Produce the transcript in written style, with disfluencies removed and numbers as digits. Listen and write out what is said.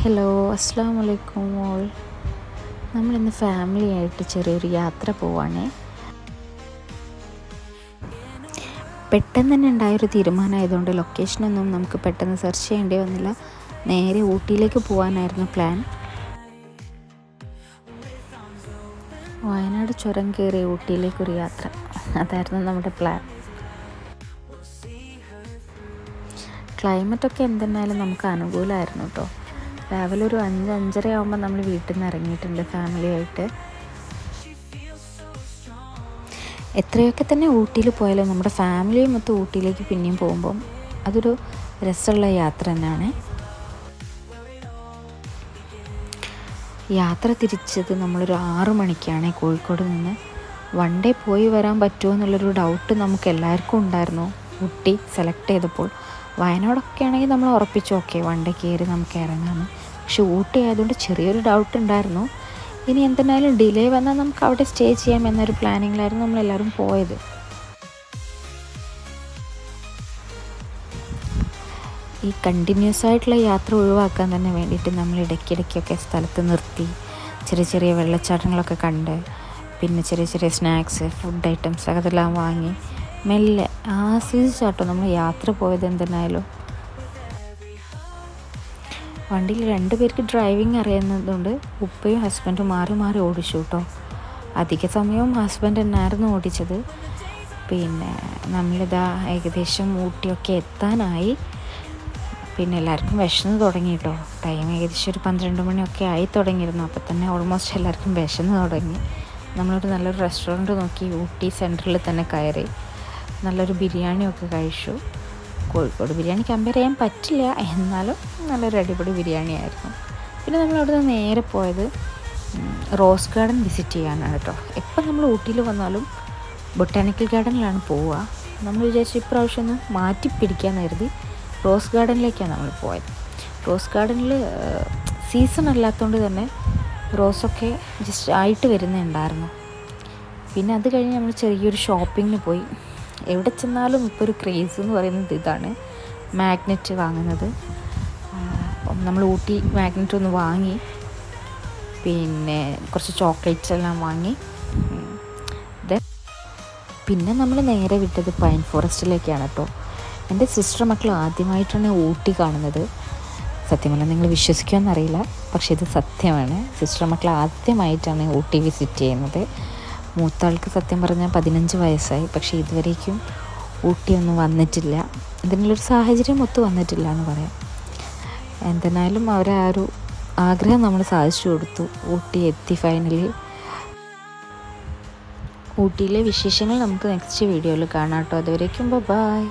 Hello, അസ്സാം വലൈക്കും all. നമ്മളിന്ന് ഫാമിലിയായിട്ട് ചെറിയൊരു യാത്ര പോവാണേ. പെട്ടെന്ന് തന്നെ ഉണ്ടായൊരു തീരുമാനമായതുകൊണ്ട് ലൊക്കേഷനൊന്നും നമുക്ക് പെട്ടെന്ന് സെർച്ച് ചെയ്യേണ്ടി വന്നില്ല. നേരെ ഊട്ടിയിലേക്ക് പോകാനായിരുന്നു പ്ലാൻ. വയനാട് ചുരം കയറി ഊട്ടിയിലേക്കൊരു യാത്ര, അതായിരുന്നു നമ്മുടെ പ്ലാൻ. ക്ലൈമറ്റൊക്കെ എന്തെന്നാലും നമുക്ക് അനുകൂലമായിരുന്നു കേട്ടോ. രാവിലെ ഒരു 5-5:30 ആകുമ്പോൾ നമ്മൾ വീട്ടിൽ നിന്ന് ഇറങ്ങിയിട്ടുണ്ട് ഫാമിലിയായിട്ട്. എത്രയൊക്കെ തന്നെ ഊട്ടിയിൽ പോയാലും നമ്മുടെ ഫാമിലിയും മൊത്തം ഊട്ടിയിലേക്ക് പിന്നെയും പോകുമ്പം അതൊരു രസമുള്ള യാത്ര തന്നെയാണ്. യാത്ര തിരിച്ചത് നമ്മളൊരു 6 മണിക്കാണ് കോഴിക്കോട് നിന്ന്. വൺ ഡേ പോയി വരാൻ പറ്റുമോ എന്നുള്ളൊരു ഡൗട്ട് നമുക്ക് എല്ലാവർക്കും ഉണ്ടായിരുന്നു ഊട്ടി സെലക്ട് ചെയ്തപ്പോൾ. വയനാടൊക്കെ ആണെങ്കിൽ നമ്മൾ ഉറപ്പിച്ചു ഓക്കെ വൺ ഡേ കയറി നമുക്ക് ഇറങ്ങാമെന്ന്. പക്ഷെ ഊട്ടി ആയതുകൊണ്ട് ചെറിയൊരു ഡൗട്ട് ഉണ്ടായിരുന്നു. ഇനി എന്തെന്നാലും ഡിലേ വന്നാൽ നമുക്ക് അവിടെ സ്റ്റേ ചെയ്യാം എന്നൊരു പ്ലാനിങ്ങിലായിരുന്നു നമ്മളെല്ലാവരും പോയത്. ഈ കണ്ടിന്യൂസ് ആയിട്ടുള്ള യാത്ര ഒഴിവാക്കാൻ തന്നെ വേണ്ടിയിട്ട് നമ്മൾ ഇടയ്ക്കിടയ്ക്കൊക്കെ സ്ഥലത്ത് നിർത്തി ചെറിയ ചെറിയ വെള്ളച്ചാട്ടങ്ങളൊക്കെ കണ്ട്, പിന്നെ ചെറിയ ചെറിയ സ്നാക്സ്, ഫുഡ് ഐറ്റംസ് അതെല്ലാം വാങ്ങി മെല്ലെ ആസ്വദിച്ചാട്ടോ നമ്മൾ യാത്ര പോയത്. എന്തെന്നായാലും വണ്ടിയിൽ 2 പേർക്ക് ഡ്രൈവിംഗ് അറിയുന്നതുകൊണ്ട് ഉപ്പയും ഹസ്ബൻഡും മാറി മാറി ഓടിച്ചു കേട്ടോ. അധിക സമയവും ഹസ്ബൻഡ് തന്നെയായിരുന്നു ഓടിച്ചത്. പിന്നെ നമ്മളിതാ ഏകദേശം ഊട്ടിയൊക്കെ എത്താനായി. പിന്നെ എല്ലാവർക്കും വിശന്ന് തുടങ്ങി കേട്ടോ. ടൈം ഏകദേശം ഒരു 12 മണിയൊക്കെ ആയി തുടങ്ങിയിരുന്നു. അപ്പോൾ തന്നെ ഓൾമോസ്റ്റ് എല്ലാവർക്കും വിശന്ന് തുടങ്ങി. നമ്മളൊരു നല്ലൊരു റെസ്റ്റോറൻറ്റ് നോക്കി ഊട്ടി സെൻറ്ററിൽ തന്നെ കയറി നല്ലൊരു ബിരിയാണിയൊക്കെ കഴിച്ചു. കോഴിക്കോട് ബിരിയാണി കമ്പയർ ചെയ്യാൻ പറ്റില്ല, എന്നാലും നല്ലൊരു അടിപൊളി ബിരിയാണി ആയിരുന്നു. പിന്നെ നമ്മൾ അവിടെ നിന്ന് നേരെ പോയത് റോസ് ഗാർഡൻ വിസിറ്റ് ചെയ്യാനാണ് കേട്ടോ. എപ്പം നമ്മൾ ഊട്ടിയിൽ വന്നാലും ബൊട്ടാണിക്കൽ ഗാർഡനിലാണ് പോവുക. നമ്മൾ വിചാരിച്ചു ഇപ്രാവശ്യം ഒന്ന് മാറ്റി പിടിക്കാമെന്ന് കരുതി റോസ് ഗാർഡനിലേക്കാണ് നമ്മൾ പോയത്. റോസ് ഗാർഡനിൽ സീസൺ അല്ലാത്തതുകൊണ്ട് തന്നെ റോസൊക്കെ ജസ്റ്റ് ആയിട്ട് വരുന്നുണ്ടായിരുന്നു. പിന്നെ അത് കഴിഞ്ഞ് നമ്മൾ ചെറിയൊരു ഷോപ്പിങ്ങിന് പോയി. എവിടെ ചെന്നാലും ഇപ്പോൾ ഒരു ക്രേസ് എന്ന് പറയുന്നത് ഇതാണ്, മാഗ്നറ്റ് വാങ്ങുന്നത്. അപ്പം നമ്മൾ ഊട്ടി മാഗ്നറ്റ് ഒന്ന് വാങ്ങി, പിന്നെ കുറച്ച് ചോക്ലേറ്റ്സ് എല്ലാം വാങ്ങി. പിന്നെ നമ്മൾ നേരെ വിട്ടത് പൈൻ ഫോറസ്റ്റിലേക്കാണ് കേട്ടോ. എൻ്റെ സിസ്റ്റർ മക്കൾ ആദ്യമായിട്ടാണ് ഊട്ടി കാണുന്നത്. സത്യമല്ല, നിങ്ങൾ വിശ്വസിക്കുമെന്നറിയില്ല, പക്ഷേ ഇത് സത്യമാണ്. സിസ്റ്റർ മക്കൾ ആദ്യമായിട്ടാണ് ഊട്ടി വിസിറ്റ് ചെയ്യുന്നത്. മൂത്താൾക്ക് സത്യം പറഞ്ഞാൽ 15 വയസ്സായി, പക്ഷേ ഇതുവരേക്കും ഊട്ടിയൊന്നും വന്നിട്ടില്ല. ഇതിനുള്ളൊരു സാഹചര്യം ഒത്തു വന്നിട്ടില്ല എന്ന് പറയാം. എന്തെന്നാലും അവരെ ആ ഒരു ആഗ്രഹം നമ്മൾ സാധിച്ചു കൊടുത്തു. ഊട്ടി എത്തി ഫൈനലി. ഊട്ടിയിലെ വിശേഷങ്ങൾ നമുക്ക് നെക്സ്റ്റ് വീഡിയോയിൽ കാണാം കേട്ടോ. അതുവരേക്കും ബൈ.